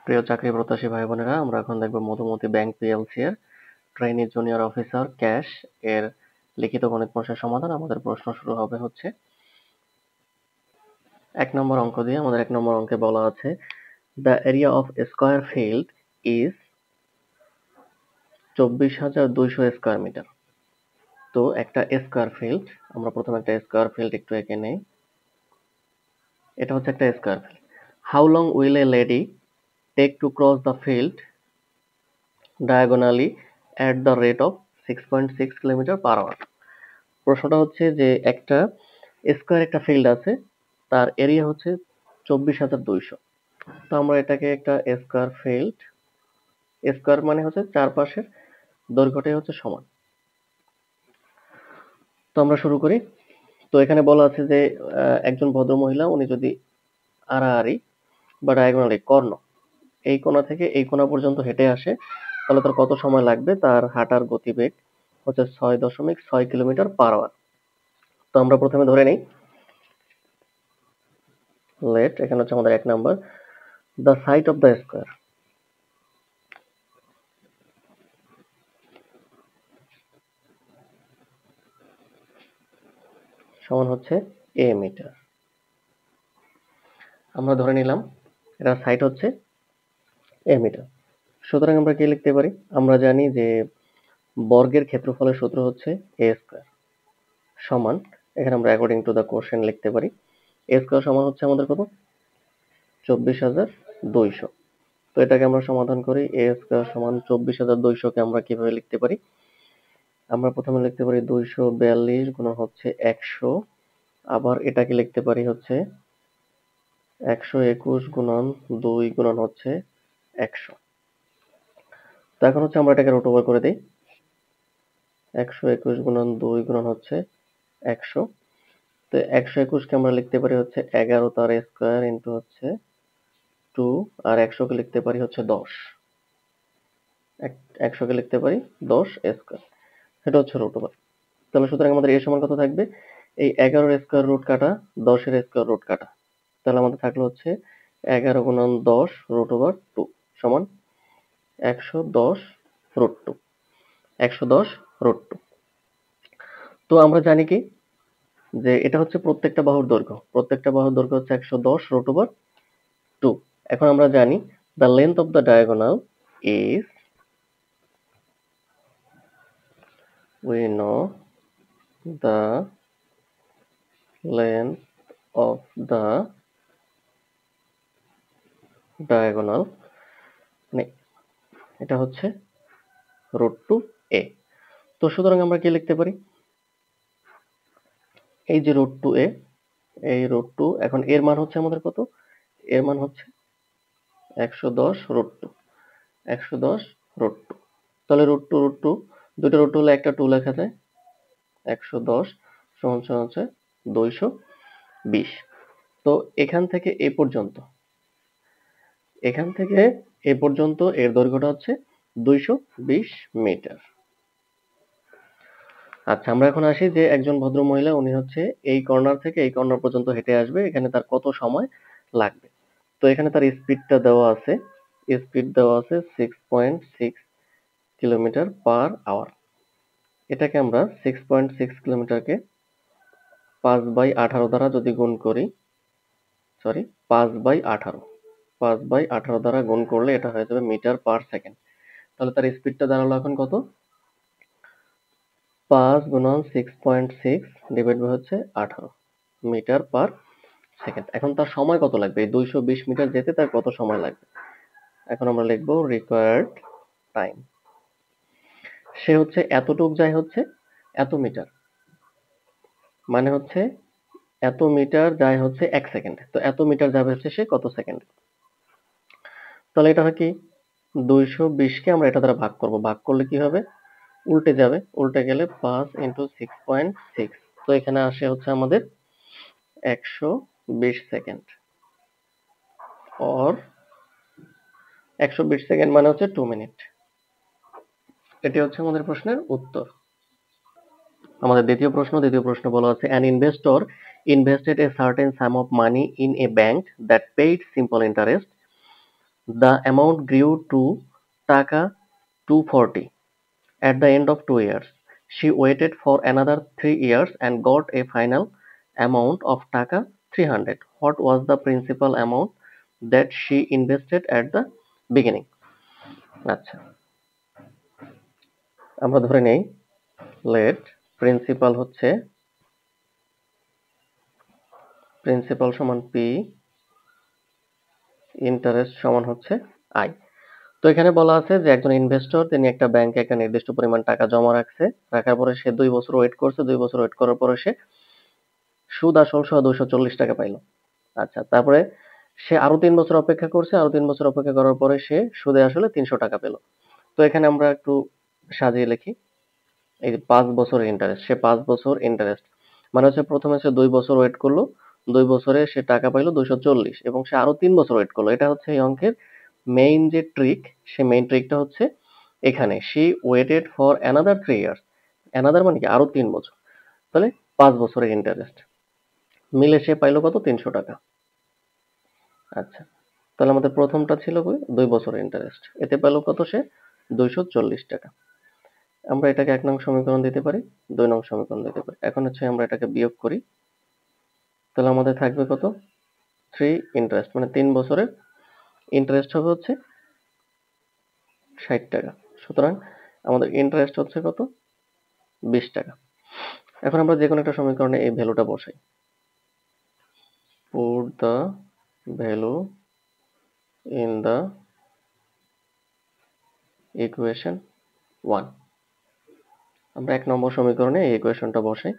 প্রিয় চাকরি প্রত্যাশী ভাই বোনেরা, আমরা এখন দেখব মধুমতি ব্যাংক পিএলসি এর ট্রেনি জুনিয়র অফিসার ক্যাশ এর লিখিত গণিত প্রশ্নের সমাধান। আমাদের প্রশ্ন শুরু হবে হচ্ছে 1 নম্বর অঙ্ক দিয়ে। আমাদের 1 নম্বর অঙ্কে বলা আছে the area of square field is 24,200 square metre. তো একটা স্কয়ার ফিল্ড, আমরা প্রথমে একটা স্কয়ার ফিল্ড একটু এঁকে নেই। এটা হচ্ছে একটা square field. How long will a lady take to cross the field diagonally at the rate of 6.6 kilometre per hour. প্রশ্নটা হচ্ছে যে একটা স্কয়ার একটা ফিল্ড আছে, তার এরিয়া হচ্ছে 24,200। তো আমরা এটাকে একটা স্কয়ার ফিল্ড, স্কয়ার মানে হচ্ছে চারপাশের দৈর্ঘ্যটাই হচ্ছে সমান। তো আমরা শুরু করি। তো এখানে বলা আছে যে একজন ভদ্র মহিলা উনি যদি আড়াআড়ি বা ডায়াগোনালি কর্ণ এই কোণা থেকে এই কোণা পর্যন্ত হেঁটে আসে, তাহলে তার কত সময় লাগবে? তার হাঁটার গতিবেগ হচ্ছে 6.6 কিলোমিটার পার আওয়ার। তো আমরা প্রথমে ধরে নেই লেট, এখানে হচ্ছে আমাদের 1 number the side of the square সমান হচ্ছে a মিটার। আমরা ধরে নিলাম এটার সাইড হচ্ছে a মিটার। সুতরাং আমরা কি লিখতে পারি? আমরা জানি যে বর্গের ক্ষেত্রফলের সূত্র হচ্ছে a স্কয়ার সমান, এখানে আমরা অ্যাকর্ডিং টু দ্য কোশ্চেন লিখতে পারি a স্কয়ার সমান হচ্ছে আমাদের কত? 24,200। তো এটাকে আমরা সমাধান করি। a স্কয়ার সমান 24,200 কে আমরা কিভাবে লিখতে পারি? আমরা প্রথমে লিখতে পারি 242 গুণন হচ্ছে 100, আবার এটাকে লিখতে পারি হচ্ছে 121 গুণন 2 গুণন হচ্ছে 100। তো এখন হচ্ছে আমরা এটাকে রুট ওভার করে দিই। 121 গুণন 2 গুণন হচ্ছে 100। তো 121 কে আমরা লিখতে পারি হচ্ছে 11 তার স্কয়ার ইনটু হচ্ছে 2, আর 100 কে লিখতে পারি হচ্ছে 10। 100 কে লিখতে পারি 10 স্কয়ার, এটা হচ্ছে রুট ওভার। তাহলে সুতরাং আমাদের এর সমান কত থাকবে? এই 11 এর স্কয়ার রুট কাটা, 10 এর স্কয়ার রুট কাটা, তাহলে আমাদের থাকলো হচ্ছে 11 গুণন 10 রুট ওভার 2 সমান 110 রুট 2, 110 রুট 2। তো আমরা জানি কি যে এটা হচ্ছে প্রত্যেকটা বাহুর দৈর্ঘ্য, প্রত্যেকটা বাহুর দৈর্ঘ্য হচ্ছে 110 রুট ওভার 2। এখন আমরা জানি the length of the diagonal is, we know the length of the diagonal, মানে এটা হচ্ছে রুট 2a। তো সুতরাং আমরা কি লিখতে পারি? এই যে রুট 2a, এই রুট 2, এখন এর মান হচ্ছে আমাদের কত? এর মান হচ্ছে 110 রুট 2, 110 রুট 2। তাহলে রুট 2, দুটো রুট 2 হলে একটা 2 লেখা যায়। 110 সমান সমান হচ্ছে 220। তো এখান থেকে এ পর্যন্ত, এখান থেকে এ পর্যন্ত এর দৈর্ঘ্যটা হচ্ছে 220 মিটার। আচ্ছা, আমরা এখন আসি যে একজন ভদ্র মহিলা উনি হচ্ছে এই কর্নার থেকে এই কর্নার পর্যন্ত হেঁটে আসবে, এখানে তার কত সময় লাগবে? তো এখানে তার স্পিডটা দেওয়া আছে, স্পিড দেওয়া আছে 6.6 কিলোমিটার পার আওয়ার। এটাকে আমরা 6.6 কিলোমিটারকে 5/18 দ্বারা যদি গুণ করি, সরি 5/18, 5/18 দ্বারা গুণ করলে এটা হয়ে যাবে মিটার পার সেকেন্ড। তাহলে তার স্পিডটা দাঁড়ালো এখন কত? 5 গুণন 6.6 ডিভাইড বাই হচ্ছে 18 মিটার পার সেকেন্ড। এখন তার সময় কত লাগবে? এই 220 মিটার যেতে তার কত সময় লাগবে? এখন আমরা লিখবো রিকোয়ার্ড টাইম। সে হচ্ছে এতটুক যায় হচ্ছে এত মিটার, মানে হচ্ছে এত মিটার যায় হচ্ছে 1 সেকেন্ড। তো এত মিটার যাবে হচ্ছে সে কত সেকেন্ড? তাহলে এটা হয় কি 220 কে আমরা এটা দ্বারা ভাগ করব। ভাগ করলে কি হবে? উল্টে যাবে, উল্টে গেলে 5 ইনটু 6.6। তো এখানে আসে হচ্ছে আমাদের 120 সেকেন্ড, অর 120 সেকেন্ড মানে হচ্ছে 2 মিনিট। এটি হচ্ছে আমাদের প্রশ্নের উত্তর। আমাদের দ্বিতীয় প্রশ্ন বলা আছে an investor invested a certain sum of money in a bank that paid simple interest. The amount grew to taka 240 at the end of 2 years. She waited for another 3 years and got a final amount of taka 300. What was the principal amount that she invested at the beginning? আচ্ছা, আমরা ধরে নেই late principal সমান P, interest সমান হচ্ছে I. তো এখানে বলা আছে যে একজন ইনভেস্টর তিনি একটা ব্যাংকে একটা নির্দিষ্ট পরিমাণ টাকা জমা রাখার পরে সে 2 বছর ওয়েট করছে, 2 বছর ওয়েট করার পরে সে সুদ আসল সহ 240 টাকা পাইলো। আচ্ছা, তারপরে সে আরো 3 বছর অপেক্ষা করছে, আরো 3 বছর অপেক্ষা করার পরে সে সুদে আসলে 300 টাকা পেল। তো এখানে আমরা একটু সাজিয়ে লিখি, এই যে 5 বছরের ইন্টারেস্ট, সে 5 বছর ইন্টারেস্ট মানে হচ্ছে প্রথমে সে 2 বছর ওয়েট করলো, 2 বছরে সে টাকা পাইলো 240 এবং সে আরো 3 বছর ওয়েট করলো। এটা হচ্ছে এই অঙ্কের মেইন যে ট্রিক, সে মেইন ট্রিকটা হচ্ছে এখানে she waited for another 3 years. Another মানে কি আরো 3 বছর, তাহলে 5 বছরের ইন্টারেস্ট মিলে সে পাইলো কত? 300 টাকা। আচ্ছা, তাহলে আমাদের প্রথমটা ছিল 2 বছরের ইন্টারেস্ট, এতে পেলো কত সে? 240 টাকা। আমরা এটাকে 1 নং সমীকরণ দিতে পারি, 2 নং সমীকরণ দিতে পারি। এখন হচ্ছে আমরা এটাকে বিয়োগ করি, তাহলে আমাদের থাকবে কত? 3 ইন্টারেস্ট মানে 3 বছরের ইন্টারেস্ট হবে হচ্ছে 60 টাকা। সুতরাং আমাদের ইন্টারেস্ট হচ্ছে কত? 20 টাকা। এখন আমরা যে কোনো একটা সমীকরণে এই ভ্যালুটা বসাই। Put the value in the equation 1। আমরা 1 নম্বর সমীকরণে এই ইকুয়েশনটা বসাই।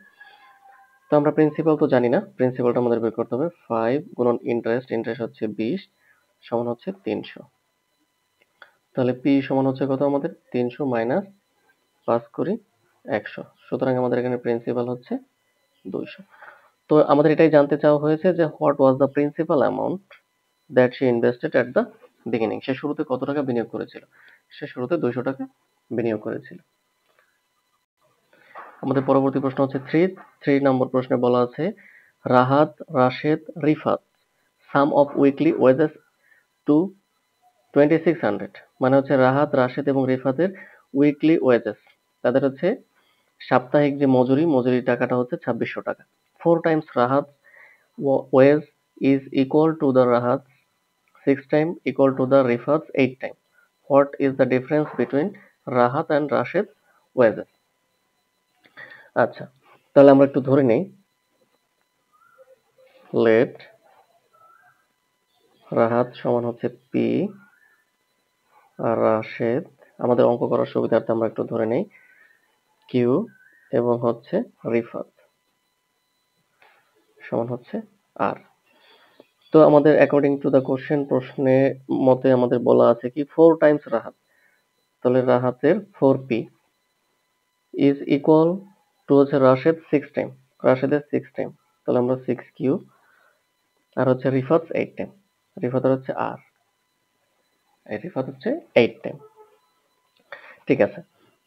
তো আমরা প্রিন্সিপাল তো জানি না, প্রিন্সিপালটা আমাদের বের করতে হবে। 5 গুণন ইন্টারেস্ট, ইন্টারেস্ট হচ্ছে 20 সমান হচ্ছে 300। তাহলে পি সমান হচ্ছে কত আমাদের? 300 মাইনাস 5 করি 100। সুতরাং আমাদের এখানে প্রিন্সিপাল হচ্ছে 200। তো আমাদের এটাই জানতে চাওয়া হয়েছে যে what was the principal amount that she invested at the beginning. সে শুরুতে কত টাকা বিনিয়োগ করেছিল? সে শুরুতে 200 টাকা বিনিয়োগ করেছিল। আমাদের পরবর্তী প্রশ্ন হচ্ছে 3 নম্বর প্রশ্নে বলা আছে রাহাত, রাশেদ, রিফাত সাম অফ উইকলি ওয়েজেস টু 2600। মানে হচ্ছে রাহাত, রাশেদ এবং রিফাতের উইকলি ওয়েজেস, তাদের হচ্ছে সাপ্তাহিক যে মজুরি টাকাটা হচ্ছে 2600 টাকা। 4 times Rahat wages is equal to the Rahat 6 time equal to the Rifat 8 time. What is the difference between Rahat and Rashed wages? আচ্ছা, তাহলে আমরা একটু ধরে নেই লেট রাহাত সমান হচ্ছে পি আর রাশেদ, আমাদের অঙ্ক করার সুবিধার্থে আমরা একটু ধরে নেই কিউ, এবং হচ্ছে রিফাত সমান হচ্ছে আর। তো আমাদের অ্যাকর্ডিং টু দ্য কোশ্চেন, প্রশ্নের মতে আমাদের বলা আছে কি 4 টাইমস রাহাত, তাহলে রাহাতের 4p ইজ ইকুয়াল টু হচ্ছে রাশেদ 6 টাইম, রাশেদের 6 টাইম, তাহলে আমরা 6q আর হচ্ছে রিফাত 8 টাইম, রিফাতের হচ্ছে আর, রিফাত হচ্ছে 8 টাইম। ঠিক আছে,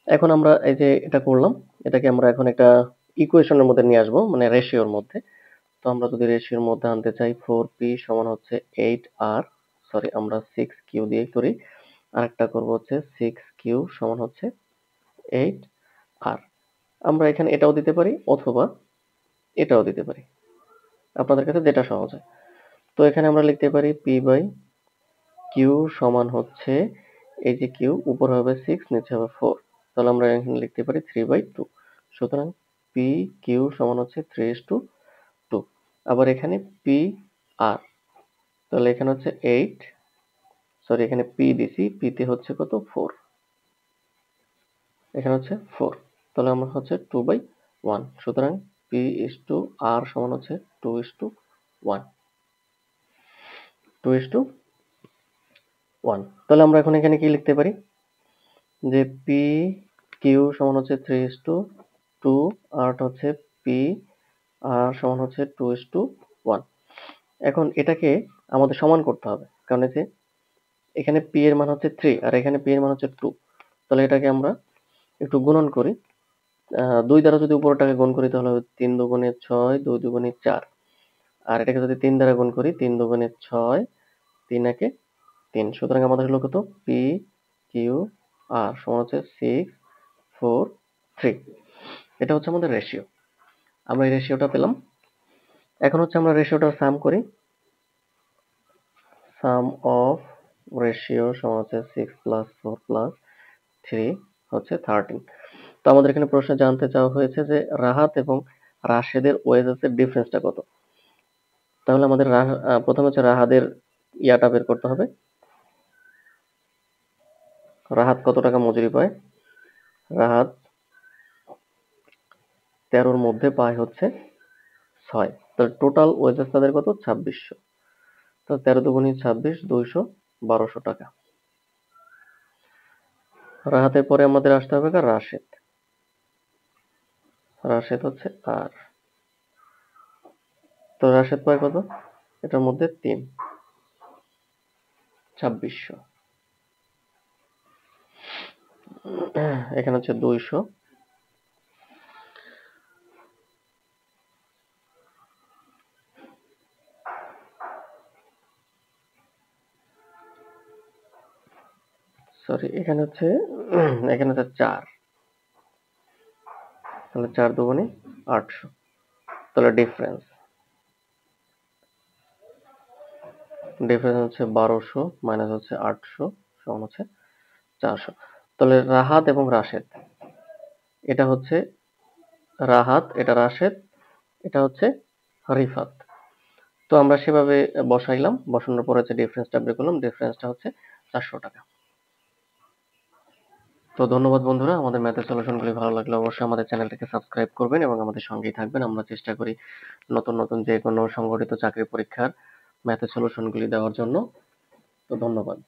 এখন আমরা এই যে এটা করলাম, এটাকে আমরা এখন একটা ইকুয়েশনের মধ্যে নিয়ে আসবো, মানে রেশিওর মধ্যে। তো আমরা যদি রেশিওর মধ্যে আনতে চাই 4p সমান হচ্ছে 8r, সরি আমরা 6q দিয়ে করি, আরেকটা করব হচ্ছে 6q সমান হচ্ছে 8r। আমরা এখানে এটাও দিতে পারি অথবা এটাও দিতে পারি, আপনাদের কাছে যেটা সহজ হয়। তো এখানে আমরা লিখতে পারি p বাই q সমান হচ্ছে এই যে q উপরে হবে 6 নিচে হবে 4, তাহলে আমরা এখানে লিখতে পারি 3/2। সুতরাং p q সমান হচ্ছে 3:2। আবার এখানে p r, তাহলে এখানে হচ্ছে 8, সরি এখানে p দিছি, p তে হচ্ছে কত 4, এখানে হচ্ছে 4, তাহলে আমরা হচ্ছে 2/1। সুতরাং p is to r সমান হচ্ছে 2:1, 2:1। তাহলে আমরা এখন এখানে কি লিখতে পারি যে p q সমান হচ্ছে 3:2 আর হচ্ছে p r সমান হচ্ছে 2:1। এখন এটাকে আমাদের সমান করতে হবে, কারণ এই যে এখানে p এর মান হচ্ছে 3 আর এখানে p এর মান হচ্ছে 2, তাহলে এটাকে আমরা একটু গুণন করি। 2 দ্বারা যদি উপরেরটাকে গুণ করি তাহলে হবে 3 দুগুণে 6, 2 দুগুণে 4, আর এটাকে যদি 3 দ্বারা গুণ করি 3 দুগুণে 6, 3 একে 3। সুতরাং আমাদের হলো কত? পি কিউ আর সমান হচ্ছে 6 4 3। এটা হচ্ছে আমাদের রেশিও। আমরা এই রেশিওটা পেলাম। এখন হচ্ছে আমরা রেশিওটার সাম করি। সাম অফ রেশিও সমান হচ্ছে 6 প্লাস 4 প্লাস 3 হচ্ছে 13। তো আমাদের এখানে প্রশ্নে জানতে চাওয়া হয়েছে যে রাহাত এবং রাশেদের ওয়েজেসের ডিফারেন্সটা কত। তাহলে আমাদের প্রথমে হচ্ছে রাহাদের ইয়াটা বের করতে হবে। রাহাত কত টাকা মজুরি পায়? রাহাত 13-র মধ্যে পায় হচ্ছে 6। তাহলে টোটাল ওয়েজেস তাদের কত? 2600। তো 13 দুগুণী 26, 200, 1200 টাকা। রাহাতের পরে আমাদের আসতে হবে রাশেদ। রাশেদ হচ্ছে আর। তো রাশেদ পায় কত? এটার মধ্যে 3, 2600। এখানে হচ্ছে 200। সরি, এখানে হচ্ছে 4। তাহলে 4 দুগুণী 800। তাহলে ডিফারেন্স হচ্ছে 1200 মাইনাস হচ্ছে 800 সমান হচ্ছে 400। তাহলে রাহাত এবং রাশেদ, এটা হচ্ছে রাহাত, এটা রাশেদ, এটা হচ্ছে রিফাত। তো আমরা সেভাবে বসাইলাম। বসানোর পরে হচ্ছে ডিফারেন্সটা বের করলাম। ডিফারেন্সটা হচ্ছে 400 টাকা। তো ধন্যবাদ বন্ধুরা। আমাদের ম্যাথের সলিউশনগুলি ভালো লাগলে অবশ্যই আমাদের চ্যানেলটিকে সাবস্ক্রাইব করবেন এবং আমাদের সঙ্গেই থাকবেন। আমরা চেষ্টা করি নতুন নতুন যে কোনো সংগঠিত চাকরি পরীক্ষার ম্যাথের সলিউশনগুলি দেওয়ার জন্য। তো ধন্যবাদ।